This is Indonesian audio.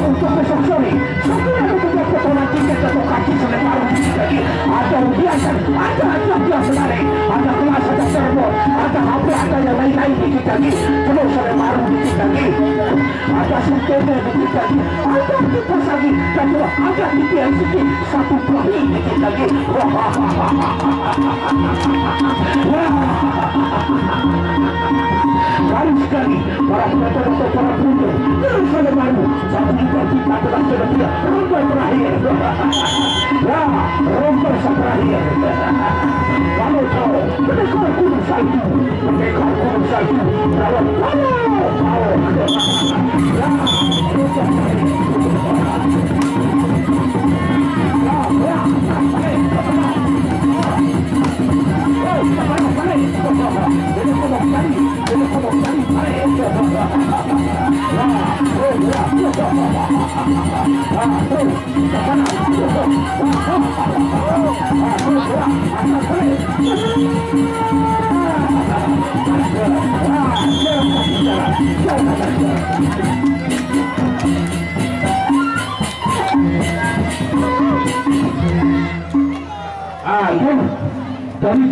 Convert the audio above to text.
Untuk besok sore segera dikejar potongan tiket atau kaki selebar lagi. Ada hiasan, ada ajak yang menarik, ada kelas, ada server, ada HP, ada yang lain-lain dikit lagi. Terus selebar dikit lagi, ada sintene dikit lagi, ada kipas lagi, dan juga ada TV LCD satu pelahi dikit lagi. Baru sekali para penonton atau para pengunjung terus selebar satu juga kita telah sudah ronde terakhir. Ya, ronde terakhir. Kalau kau mendekar gunung salju, lawan kau. Dari